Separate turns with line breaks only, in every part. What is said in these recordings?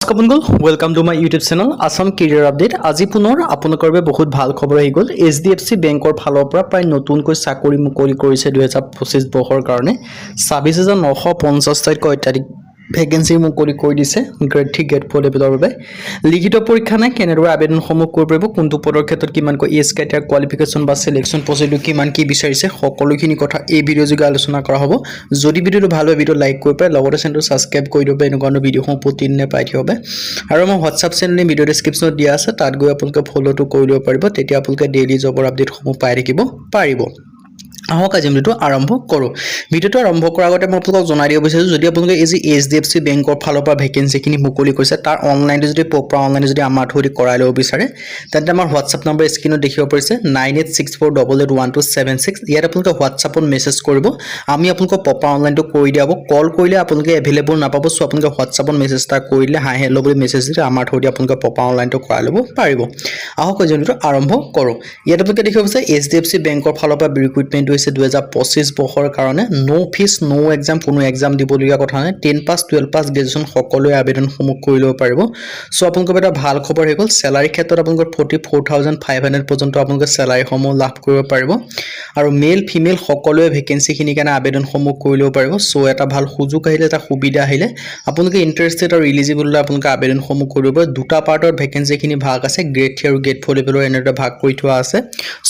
নমস্কাৰ বন্ধুসকল welcome to my YouTube channel Assam career update আজি পুনৰ আপোনালোকৰ বাবে বহুত ভাল খবৰ আহি গ'ল HDFC বেংকৰ ফালৰ পৰা প্ৰায় নতুনকৈ চাকৰি মুকলি কৰিছে 2025 বৰ্ষৰ কাৰণে 26950 অত্যাধিক ভ্যাকেন্সি মুকলি কৰি দিছে গ্ৰেড 3 গ্ৰেড 4 লেভেলৰ বাবে লিখিত পৰীক্ষা নাই কেনেদৰে আবেদনসমূহ কৰিব পাৰিব কোনটো পদৰ ক্ষেত্ৰত কিমানকৈ এজ ক্ৰাইটেৰিয়া কোৱালিফিকেশ্যন বা সিলেকশন প্ৰসিডিউৰ কিমান কি বিচাৰিছে সকলোখিনি কথা এই ভিডিঅ' যোগে আলোচনা কৰা হ'ব যদি ভিডিঅ'টো ভাল হয় ভিডিঅ' লাইক কৰি পাই লগতে চেনেলটো সাবস্ক্ৰাইব কৰি দিব এনেকুৱা ভিডিঅ'সমূহ প্ৰতিদিনে পাই থাকিব আৰু মই WhatsApp চেনেল ভিডিঅ' ডেসক্ৰিপচনত দিয়া আছে তাত গৈ আপোনালোকে ফলোটো কৰি দিব পাৰিব তেতিয়া আপোনালোকে ডেইলি জবৰ আপডেটসমূহ পাই থাকিব পাৰিব আহক আজি ভিডিঅ'টো আৰম্ভ কৰো ভিডিঅ'টো আৰম্ভ কৰাৰ আগতে মই আপোনালোকক জনাই দিব বিচাৰিছো যদি আপোনালোকে এই যে HDFC বেংকৰ ফালৰ পৰা ভ্যাকেন্সি খিনি মুকলি কৰিছে তাৰ অনলাইনতে যদি প্ৰপাৰ অনলাইনে যদি আমাৰ থৰি কৰাই ল'ব বিচাৰে তেন্তে আমাৰ WhatsApp নম্বৰ স্ক্ৰিনত দেখিব পাৰিছে 9864881276 ইয়াত আপোনালোকে WhatsAppত মেছেজ কৰিব আমি আপোনালোকক প্ৰপাৰ অনলাইনটো কৰি দিয়াব কল কৰিলে আপোনালোকে এভেইলেবল নাপাব সো আপোনালোকে WhatsAppত মেছেজ টা কৰিলে হাই হেল্ল বুলি মেছেজ দিলে আমাৰ থৰি আপোনালোকে প্ৰপাৰ অনলাইনটো কৰাই ল'ব পাৰিব আহক আজি ভিডিঅ'টো আৰম্ভ কৰো ইয়াত আপোনালোকে দেখিব পাৰিছে HDFC বেংকৰ ফালৰ পৰা ৰিক্ৰুটমেন্ট 2025 বৰ্ষৰ কাৰণে নো ফিস নো এক্সাম কোনো এক্সাম দিবলগীয়া কথা নাই 10 পাস 12 পাস গ্ৰেজুৱেচন সকলোৱে আবেদনসমূহ কৰি ল'ব পাৰিব সো আপোনালোকৰ এটা ভাল খবৰ হৈ গ'ল স্যালাৰি ক্ষেত্ৰত আপোনালোকৰ 44500 পৰ্যন্ত আপোনালোকে স্যালাৰিসমূহ লাভ কৰিব পাৰিব আৰু মেল ফিমেল সকলোৱে ভ্যাকেন্সি খিনি কাৰণে আবেদনসমূহ কৰি ল'ব পাৰিব সো এটা ভাল সুযোগ আহিলে এটা সুবিধা আহিলে আপোনালোকে ইন্টাৰেষ্টেড আৰু এলিজিবল আপোনালোকে আবেদনসমূহ কৰিব দুটা পাৰ্টৰ ভ্যাকেন্সি খিনি ভাগ আছে গ্ৰেড 3 আৰু গ্ৰেড 4 লেভেলৰ এনেটা ভাগ কৰি থোৱা আছে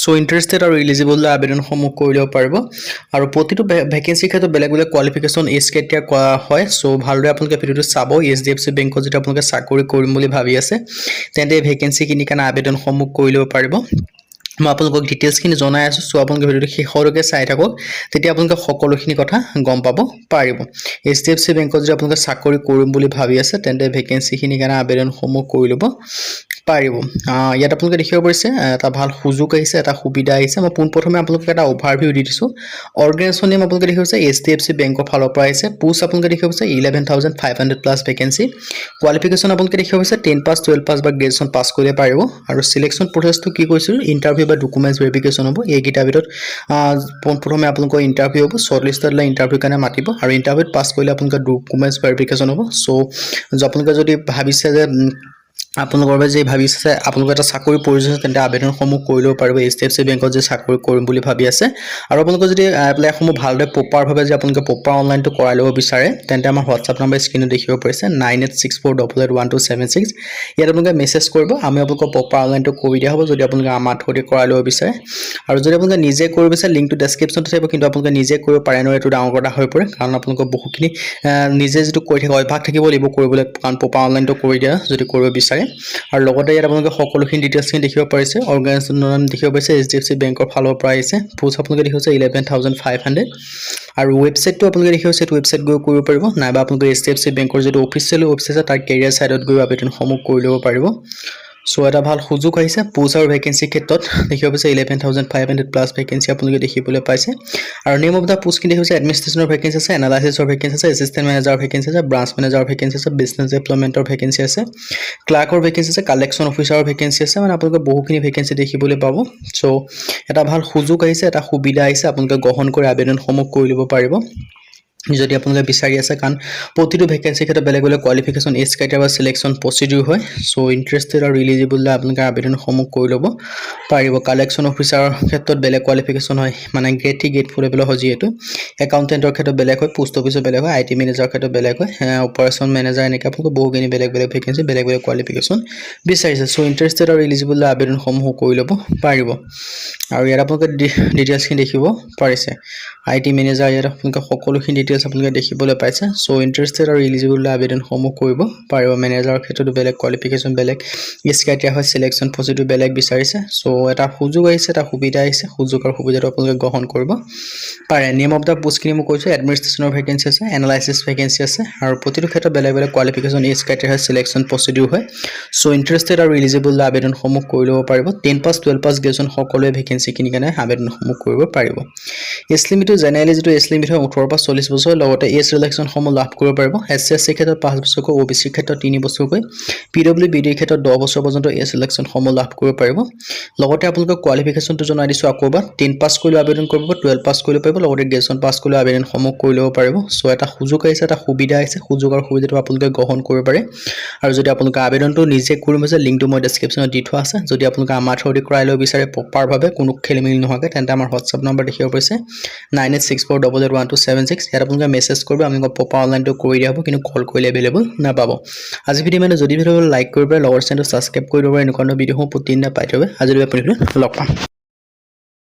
সো ইন্টাৰেষ্টেড আৰু এলিজিবল আবেদনসমূহ কৰি ল'ব পাৰিব আৰু প্ৰতিটো ভ্যাকেন্সি ক্ষেত্ৰত বেলেগ বেলেগ কোৱালিফিকেশ্যন এজ ক্ৰাইটেৰিয়া কোৱা হয় সো ভালদৰে আপোনালোকে ভিডিঅ'টো চাব HDFC বেংকত যদি আপোনালোকে চাকৰি কৰিম বুলি ভাবি আছে তেন্তে ভ্যাকেন্সি খিনি কাৰণে আবেদনসমূহ কৰি ল'ব পাৰিব মই আপোনালোকক ডিটেইলছ খিনি জনাই আছো সো আপোনালোকে ভিডিঅ'টো শেষলৈকে চাই থাকক তেতিয়া আপোনালোকে সকলোখিনি কথা গম পাব পাৰিব HDFC বেংকত যদি আপোনালোকে চাকৰি কৰিম বুলি ভাবি আছে তেন্তে ভ্যাকেন্সি খিনি কাৰণে আবেদনসমূহ কৰি ল'ব পাৰিব ইয়াত আপোনালোকে দেখিব পাৰিছে এটা ভাল সুযোগ আহিছে এটা সুবিধা আহিছে মই পোনপ্ৰথমে আপোনালোকক এটা ওভাৰভিউ দি দিছো অৰ্গানাইজেশ্যন নেম আপোনালোকে দেখিব পাৰিছে HDFC বেংকৰ ফালৰ পৰা আহিছে পোষ্ট আপোনালোকে দেখিব পাৰিছে 11500 প্লাস ভ্যাকেন্সি কোৱালিফিকেশ্যন আপোনালোকে দেখিব পাৰিছে 10 পাস 12 পাস বা গ্ৰেজুৱেচন পাস কৰিলে পাৰিব আৰু সিলেকশন প্ৰসেছটো কি কৈছিল ইন্টাৰভিউ বা ডকুমেন্টছ ভেৰিফিকেশ্যন হ'ব এই কিটা ভিতৰত পোনপ্ৰথমে আপোনালোকৰ ইন্টাৰভিউ হ'ব শৰ্টলিষ্টেড লা ইন্টাৰভিউ কাৰণে মাতিব আৰু ইন্টাৰভিউত পাস কৰিলে আপোনালোকৰ ডকুমেন্টছ ভেৰিফিকেশ্যন হ'ব সো আপোনালোকে যদি ভাবিছে যে আপোনালোকৰ যে ভাবিছে আপোনালোক এটা চাকৰি প্ৰয়োজন তেন্তে আবেদনসমূহ কৰি ল'ব পাৰিব HDFC বেংকত যে চাকৰি কৰিম বুলি ভাবি আছে আৰু আপোনালোক যদি এপ্লাইসমূহ ভালদৰে প্ৰপাৰ ভাবে যে আপোনালোকে প্ৰপাৰ অনলাইনটো কৰাই ল'ব বিচাৰে তেন্তে আমাৰ WhatsApp নম্বৰ স্ক্ৰিনত দেখিব পাৰিছে 9864881276 ইয়াত আপোনালোকে মেছেজ কৰিব আমি আপোনালোকক প্ৰপাৰ অনলাইনটো কৰি দিয়া হ'ব যদি আপোনালোকে আমাৰ থৰি কৰাই ল'ব বিচাৰে আৰু যদি আপোনালোকে নিজে কৰিব বিচাৰে লিংকটো ডেসক্ৰিপচনত থাকিব কিন্তু আপোনালোকে নিজে কৰিব পাৰে ন এটো ডাঙৰ কথা হৈ পৰে কাৰণ আপোনালোকৰ বহুখিনি নিজে যেটো কৰি থাকে অভ্যাস থাকিব লাগিব কৰিবলৈ কাৰণ প্ৰপাৰ অনলাইনটো কৰি দিয়া যদি কৰিব বিচাৰে আৰু লগতে ইয়াত আপোনালোকে সকলোখিনি ডিটেইলছ খিনি দেখিব পাৰিছে অৰ্গানাইজেশ্যনৰ নাম দেখিব পাৰিছে HDFC বেংকৰ ফালৰ পৰা আহিছে পোষ্ট আপোনালোকে দেখিব পাৰিছে 11500 আৰু ৱেবসাইটটো আপোনালোকে দেখিব পাৰিছে ৱেবসাইট গৈ কৰিব পাৰিব নাইবা আপোনালোকে HDFC বেংকৰ যেটো অফিচিয়েল ৱেবসাইট তাৰ কেৰিয়াৰ সাইডত গৈ আবেদনসমূহ কৰি ল'ব পাৰিব সো এটা ভাল সুযোগ আহিছে পোষ্ট আৰু ভ্যাকেন্সি ক্ষেত্ৰত দেখিব পাৰিছে 11500 প্লাস ভ্যাকেন্সি আপোনালোকে দেখিবলৈ পাইছে আৰু নেম অফ দা পোষ্ট কি দেখিব পাৰিছে এডমিনিষ্ট্ৰেশ্যনৰ ভ্যাকেন্সি আছে এনালাইসিছৰ ভ্যাকেন্সি আছে এসিস্টেন্ট মেনেজাৰৰ ভ্যাকেন্সি আছে ব্ৰাঞ্চ মেনেজাৰৰ ভ্যাকেন্সি আছে বিজনেছ ডেভেলপমেন্টৰ ভ্যাকেন্সি আছে ক্লাৰ্কৰ ভ্যাকেন্সি আছে কালেকশ্যন অফিচাৰৰ ভ্যাকেন্সি আছে মানে আপোনালোকে বহুখিনি ভ্যাকেন্সি দেখিবলৈ পাব সো এটা ভাল সুযোগ আহিছে এটা সুবিধা আহিছে আপোনালোকে গ্ৰহণ কৰি আবেদনসমূহ কৰি ল'ব পাৰিব যদি আপোনালোকে বিচাৰি আছে কাৰণ প্ৰতিটো ভ্যাকেন্সি ক্ষেত্ৰত বেলেগ বেলেগ কোৱালিফিকেশ্যন এজ ক্ৰাইটেৰিয়া বা সিলেকশন প্ৰসিডিউৰ হয় সো ইন্টাৰেষ্টেড আৰু এলিজিবল আপোনালোকে আবেদনসমূহ কৰি ল'ব পাৰিব কালেকশ্যন অফিচাৰৰ ক্ষেত্ৰত বেলেগ কোৱালিফিকেশ্যন হয় মানে গ্ৰেড 3 গ্ৰেড 4 লেভেলৰ হয় যেটো একাউন্টেন্টৰ ক্ষেত্ৰত বেলেগ হয় পোষ্ট অফিচৰ বেলেগ হয় IT মেনেজাৰৰ ক্ষেত্ৰত বেলেগ হয় অপাৰেশ্যন মেনেজাৰ এনেকা আপোনালোকে বহুখিনি বেলেগ বেলেগ ভ্যাকেন্সি বেলেগ বেলেগ কোৱালিফিকেশ্যন বিচাৰিছে সো ইন্টাৰেষ্টেড আৰু এলিজিবল আবেদনসমূহ কৰি ল'ব পাৰিব আৰু ইয়াত আপোনালোকে ডিটেইলছ খিনি দেখিব পাৰিছে IT মেনেজাৰ ইয়াত আপোনালোকে সকলোখিনি ডিটেইলছ আপোনালোকে দেখিবলৈ পাইছে সো ইন্টাৰেষ্টেড আৰু এলিজিবল আবেদনসমূহ কৰিব পাৰিব মেনেজাৰৰ ক্ষেত্ৰত বেলেগ কোৱালিফিকেশ্যন বেলেগ এজ ক্ৰাইটেৰিয়া হয় সিলেকশন প্ৰসিডিউৰ বেলেগ বিচাৰিছে সো এটা সুযোগ আহিছে এটা সুবিধা আহিছে সুযোগ আৰু সুবিধাটো আপোনালোকে গ্ৰহণ কৰিব পাৰে নেম অফ দা পোষ্ট কি মই কৈছো এডমিনিষ্ট্ৰেশ্যনৰ ভ্যাকেন্সি আছে এনালাইসিছ ভ্যাকেন্সি আছে আৰু প্ৰতিটো ক্ষেত্ৰত বেলেগ বেলেগ কোৱালিফিকেশ্যন এজ ক্ৰাইটেৰিয়া সিলেকশন প্ৰসিডিউৰ হয় সো ইন্টাৰেষ্টেড আৰু এলিজিবল আবেদনসমূহ কৰি ল'ব পাৰিব 10 পাস 12 পাস গ্ৰেজুৱেচন সকলোৱে ভ্যাকেন্সি কিনি কাৰণে আবেদনসমূহ কৰিব পাৰিব এজ লিমিটটো জেনেৰেলি যেটো এজ লিমিট হয় 18 পৰা 40 বছৰ লগতে এজ ৰিলেক্সনসমূহ লাভ কৰিব পাৰিব SC SC ক্ষেত্ৰত 5 বছৰকৈ OBC ক্ষেত্ৰত 3 বছৰকৈ PWBD ক্ষেত্ৰত 10 বছৰ পৰ্যন্ত এজ ৰিলেক্সনসমূহ লাভ কৰিব পাৰিব লগতে আপোনালোকৰ কোৱালিফিকেশ্যনটো জনাই দিছো আকৌবাৰ 10 পাছ কৰিলে আবেদন কৰিব 12 পাছ কৰিলে পাৰিব লগতে গ্ৰেজুৱেশ্যন পাছ কৰিলে আবেদনসমূহ কৰি ল'ব পাৰিব সো এটা সুযোগ আহিছে এটা সুবিধা আহিছে সুযোগ আৰু সুবিধাটো আপোনালোকে গ্ৰহণ কৰিব পাৰে আৰু যদি আপোনালোকে আবেদনটো নিজে কৰিম আছে লিংকটো মই ডেসক্ৰিপচনত দি থোৱা আছে যদি আপোনালোকে আমাৰ থ্ৰুদি কৰাই লৈ বিচাৰে প্ৰপাৰ ভাৱে কোনো খেলিমেলি নোহোৱাকৈ তেন্তে আমাৰ WhatsApp নম্বৰ দেখিব পাইছে 9864881276 ইয়াত আপোনালোকে মেছেজ কৰিব আমি প্ৰপাৰ অনলাইনটো কৰি দিয়া হ'ব কিন্তু কল কৰিলে এভেইলেবল নাপাব আজি ভিডিও মানে যদি ভিডিও লাইক কৰিব লগৰ চেনেলটো সাবস্ক্ৰাইব কৰি দিব এনেকুৱা ভিডিওসমূহ প্ৰতিদিনে পাই যাবে আজি আপুনি লগ পাম